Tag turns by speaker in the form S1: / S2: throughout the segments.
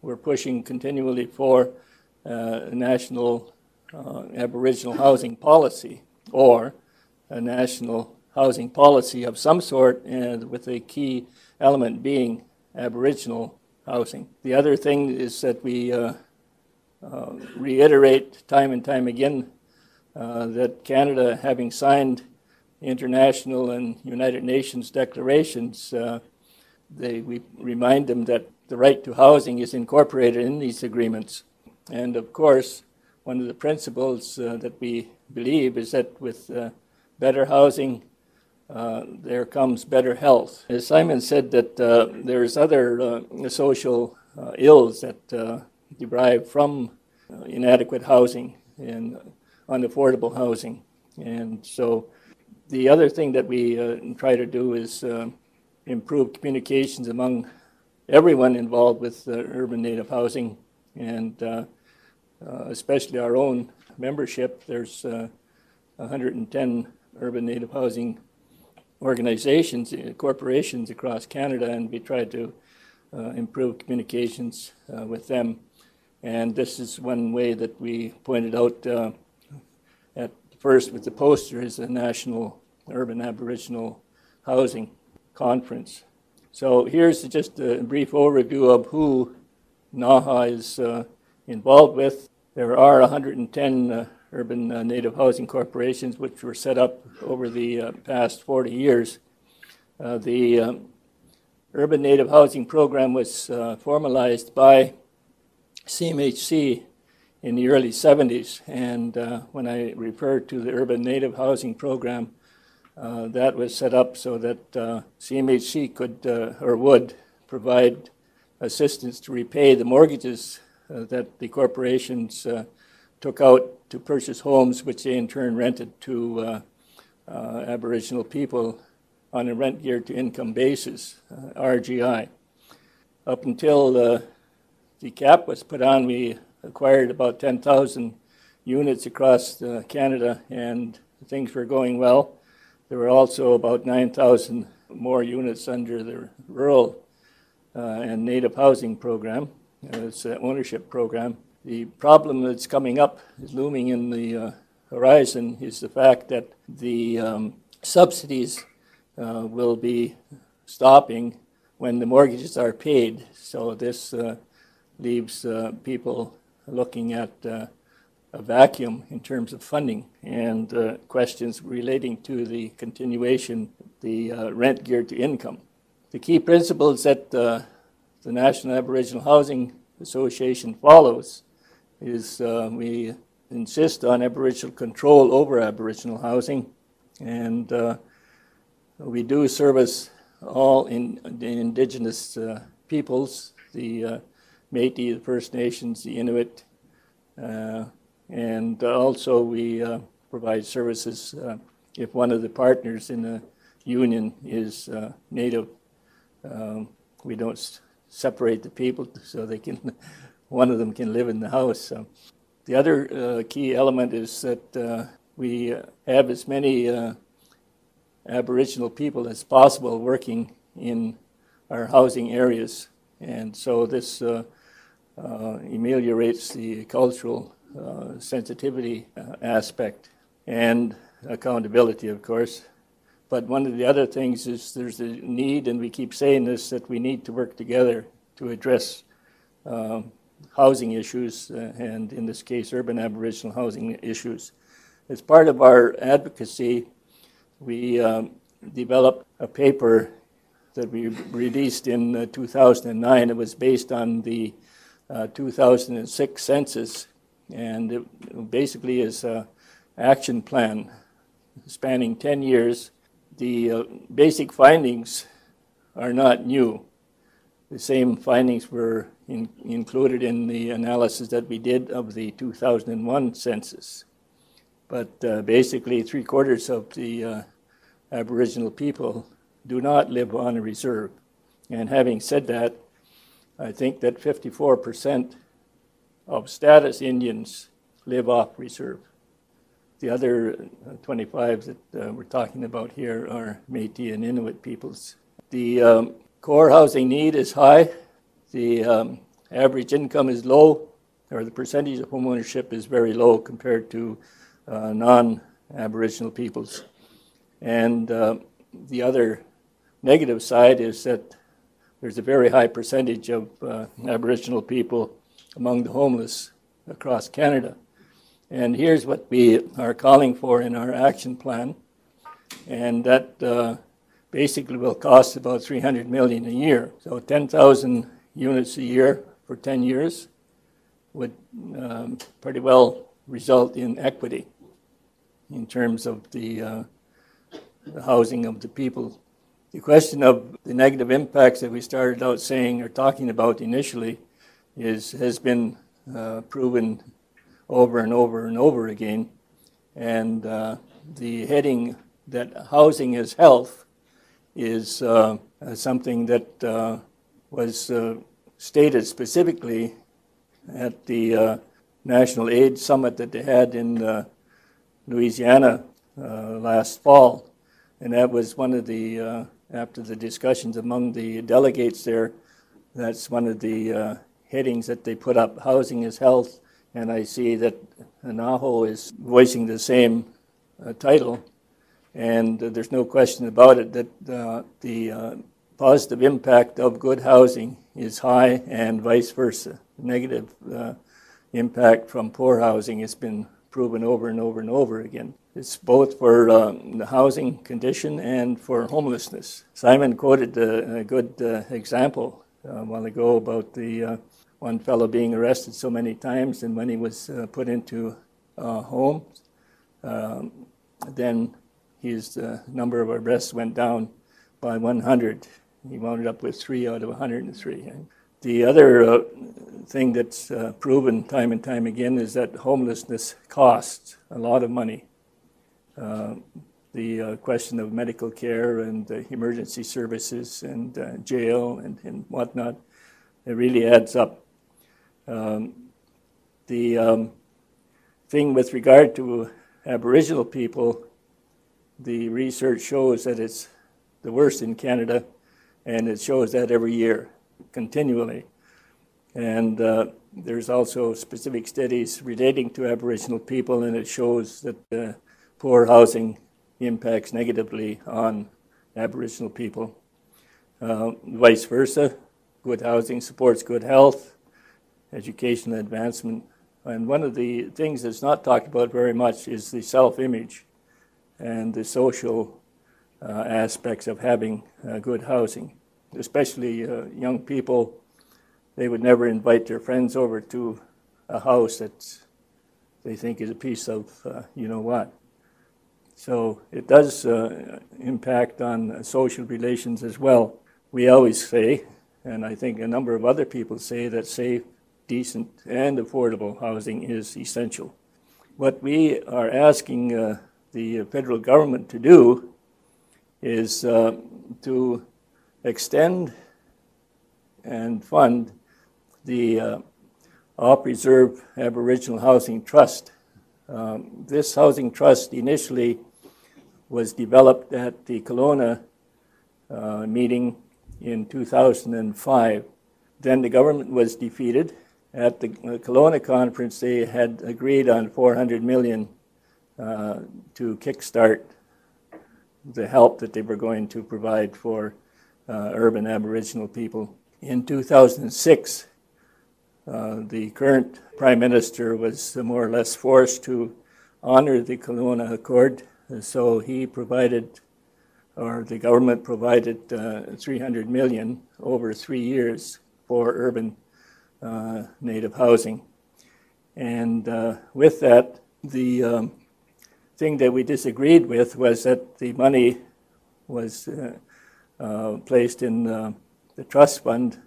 S1: we're pushing continually for a national Aboriginal housing policy, or a national housing policy of some sort, and with a key element being Aboriginal housing. The other thing is that we reiterate time and time again that Canada, having signed international and United Nations declarations, we remind them that the right to housing is incorporated in these agreements. And of course, one of the principles that we believe is that with better housing, there comes better health. As Simon said, that there's other social ills that derive from inadequate housing and unaffordable housing. And so the other thing that we try to do is improve communications among everyone involved with urban native housing, and especially our own membership. There's 110 urban native housing organizations, corporations across Canada, and we try to improve communications with them. And this is one way that we pointed out at first with the poster, is a National Urban Aboriginal Housing Conference. So here's just a brief overview of who NAHA is involved with. There are 110 urban native housing corporations which were set up over the past 40 years. The Urban Native Housing Program was formalized by CMHC in the early 70s, and when I refer to the Urban Native Housing Program, that was set up so that CMHC could or would provide assistance to repay the mortgages that the corporations took out to purchase homes, which they in turn rented to Aboriginal people on a rent geared to income basis, RGI. Up until the cap was put on, we acquired about 10,000 units across Canada, and things were going well. There were also about 9,000 more units under the Rural and Native Housing Program. It's an ownership program. The problem that's coming up, is looming in the horizon, is the fact that the subsidies will be stopping when the mortgages are paid. So this leaves people looking at a vacuum in terms of funding, and questions relating to the continuation, the rent geared to income. The key principles that the National Aboriginal Housing Association follows is we insist on Aboriginal control over Aboriginal housing, and we do service all the Indigenous peoples, the Métis, the First Nations, the Inuit, and also we provide services if one of the partners in the union is Native. We don't separate the people so they can, one of them can live in the house. So the other key element is that we have as many Aboriginal people as possible working in our housing areas, and so this ameliorates the cultural sensitivity aspect and accountability, of course. But one of the other things is there's a need, and we keep saying this, that we need to work together to address housing issues, and in this case, urban Aboriginal housing issues. As part of our advocacy, we developed a paper that we released in 2009. It was based on the 2006 census, and it basically is an action plan spanning 10 years. The basic findings are not new. The same findings were included in the analysis that we did of the 2001 census. But basically, 3/4 of the Aboriginal people do not live on a reserve. And having said that, I think that 54% of status Indians live off reserve. The other 25 that we're talking about here are Métis and Inuit peoples. The core housing need is high. The average income is low, or the percentage of home ownership is very low compared to non-Aboriginal peoples. And the other negative side is that there's a very high percentage of Aboriginal people among the homeless across Canada. And here's what we are calling for in our action plan, and that basically will cost about $300 million a year. So 10,000 units a year for 10 years would pretty well result in equity in terms of the housing of the people. The question of the negative impacts that we started out saying or talking about initially has been proven over and over and over again. And the heading that housing is health is something that was stated specifically at the National AIDS Summit that they had in Louisiana last fall. And that was one of the, after the discussions among the delegates there, that's one of the headings that they put up, housing is health. And I see that Anaho is voicing the same title. And there's no question about it that the positive impact of good housing is high and vice versa. The negative impact from poor housing has been proven over and over and over again. It's both for the housing condition and for homelessness. Simon quoted a good example a while ago about the one fellow being arrested so many times, and when he was put into homes, then his number of arrests went down by 100. He wound up with 3 out of 103. The other thing that's proven time and time again is that homelessness costs a lot of money. The question of medical care and emergency services and jail and whatnot, it really adds up. The thing with regard to Aboriginal people, the research shows that it's the worst in Canada, and it shows that every year, continually. And there's also specific studies relating to Aboriginal people, and it shows that poor housing impacts negatively on Aboriginal people. Vice versa, good housing supports good health, education and advancement. And one of the things that's not talked about very much is the self-image and the social aspects of having good housing. Especially young people, they would never invite their friends over to a house that they think is a piece of you-know-what. So it does impact on social relations as well. We always say, and I think a number of other people say, that safe, decent, and affordable housing is essential. What we are asking the federal government to do is to extend and fund the Off-Reserve Aboriginal Housing Trust. This housing trust initially was developed at the Kelowna meeting in 2005. Then the government was defeated. At the Kelowna conference, they had agreed on $400 million to kickstart the help that they were going to provide for urban Aboriginal people. In 2006, the current Prime Minister was more or less forced to honor the Kelowna Accord, so he provided, or the government provided $300 million over 3 years for urban native housing. And with that, the thing that we disagreed with was that the money was placed in the trust fund,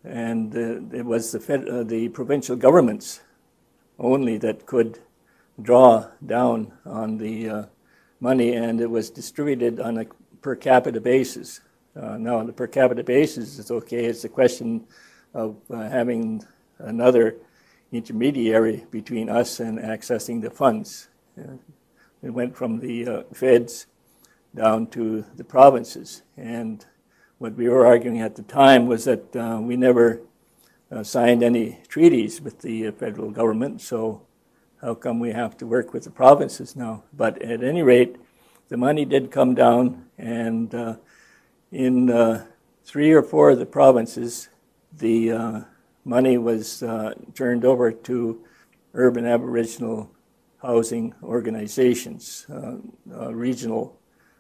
S1: and it was the provincial governments only that could draw down on the money, and it was distributed on a per capita basis. Now, on the per capita basis, it's okay. It's a question of having another intermediary between us and accessing the funds. It went from the feds down to the provinces. And what we were arguing at the time was that we never signed any treaties with the federal government, so how come we have to work with the provinces now? But at any rate, the money did come down, and in 3 or 4 of the provinces, the money was turned over to urban Aboriginal housing organizations, regional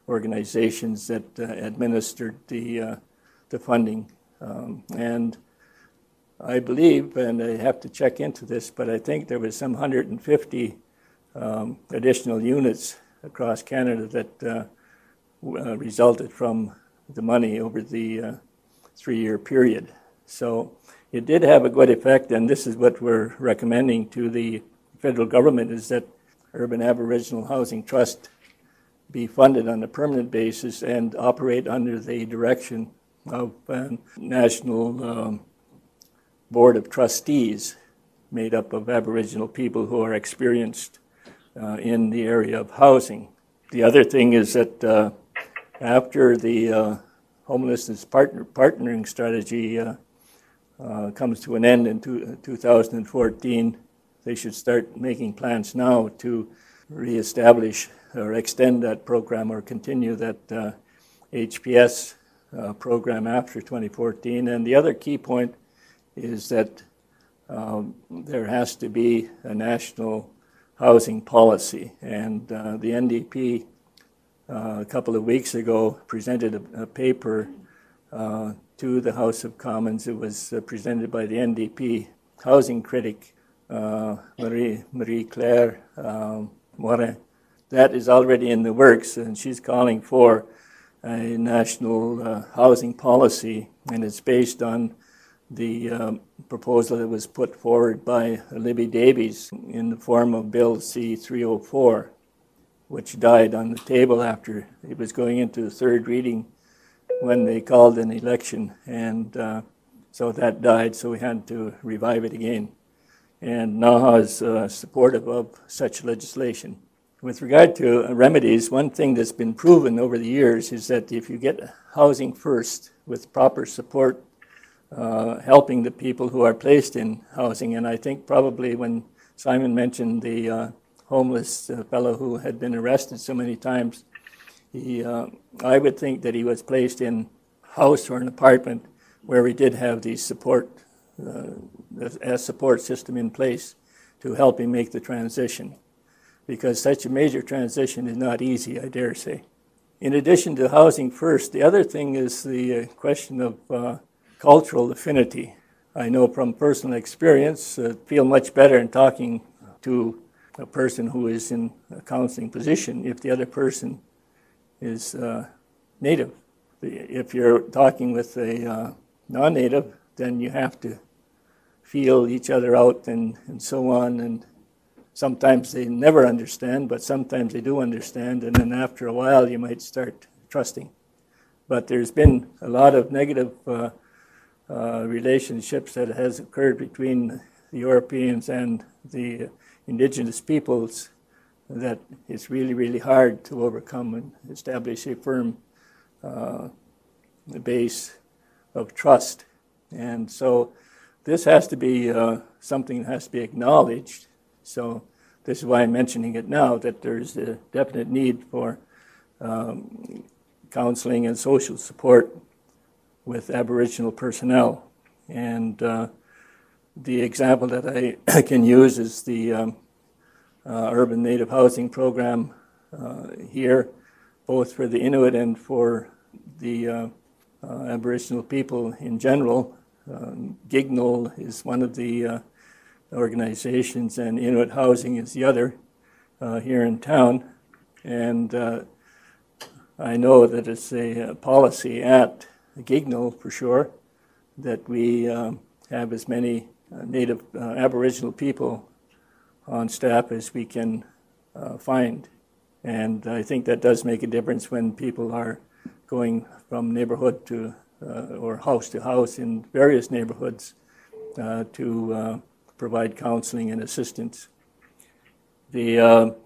S1: organizations that administered the funding. And I believe, and I have to check into this, but I think there was some 150 additional units across Canada that resulted from the money over the 3-year period. So it did have a good effect, and this is what we're recommending to the federal government, is that Urban Aboriginal Housing Trust be funded on a permanent basis and operate under the direction of a national board of trustees made up of Aboriginal people who are experienced in the area of housing. The other thing is that after the homelessness partnering strategy comes to an end in 2014, they should start making plans now to reestablish or extend that program or continue that HPS program after 2014. And the other key point is that there has to be a national housing policy. And the NDP a couple of weeks ago presented a paper to the House of Commons. It was presented by the NDP housing critic, Marie-Claire Morin. That is already in the works, and she's calling for a national housing policy, and it's based on the proposal that was put forward by Libby Davies in the form of Bill C-304, which died on the table after it was going into the third reading when they called an election, and so that died, so we had to revive it again. And NAHA is supportive of such legislation. With regard to remedies, one thing that's been proven over the years is that if you get housing first with proper support, helping the people who are placed in housing, and I think probably when Simon mentioned the homeless fellow who had been arrested so many times, I would think that he was placed in a house or an apartment where we did have the support, a support system in place to help him make the transition, because such a major transition is not easy, I dare say. In addition to housing first, the other thing is the question of cultural affinity. I know from personal experience, feel much better in talking to a person who is in a counseling position if the other person is native. If you're talking with a non-native, then you have to feel each other out and so on, and sometimes they never understand, but sometimes they do understand, and then after a while you might start trusting. But there's been a lot of negative relationships that has occurred between the Europeans and the indigenous peoples that it's really, really hard to overcome and establish a firm base of trust. And so this has to be something that has to be acknowledged. So this is why I'm mentioning it now, that there's a definite need for counseling and social support with Aboriginal personnel. And the example that I can use is the Urban Native Housing Program here, both for the Inuit and for the Aboriginal people in general. Gignol is one of the organizations, and Inuit Housing is the other here in town. And I know that it's a policy at Gignol for sure that we have as many Native Aboriginal people on staff as we can find. And I think that does make a difference when people are going from neighborhood to or house to house in various neighborhoods to provide counseling and assistance. The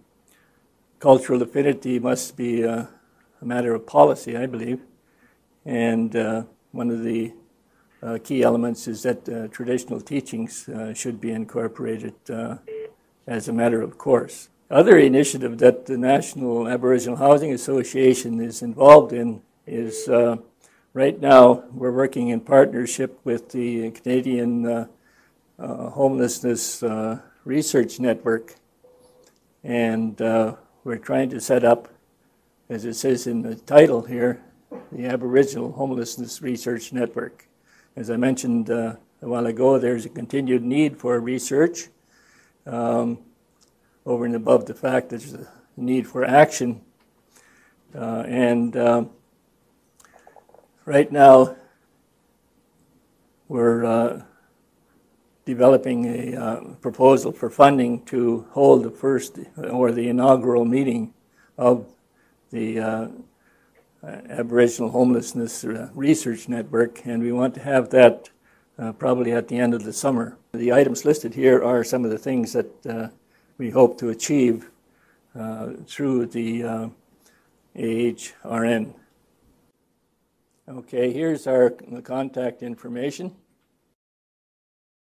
S1: cultural affinity must be a matter of policy, I believe. And one of the key elements is that traditional teachings should be incorporated as a matter of course. Other initiative that the National Aboriginal Housing Association is involved in is right now we're working in partnership with the Canadian Homelessness Research Network, and we're trying to set up, as it says in the title here, the Aboriginal Homelessness Research Network. As I mentioned a while ago, there's a continued need for research over and above the fact that there's a need for action. Right now, we're developing a proposal for funding to hold the first or the inaugural meeting of the Aboriginal Homelessness Research Network, and we want to have that probably at the end of the summer. The items listed here are some of the things that we hope to achieve through the AHRN. Okay, here's our contact information.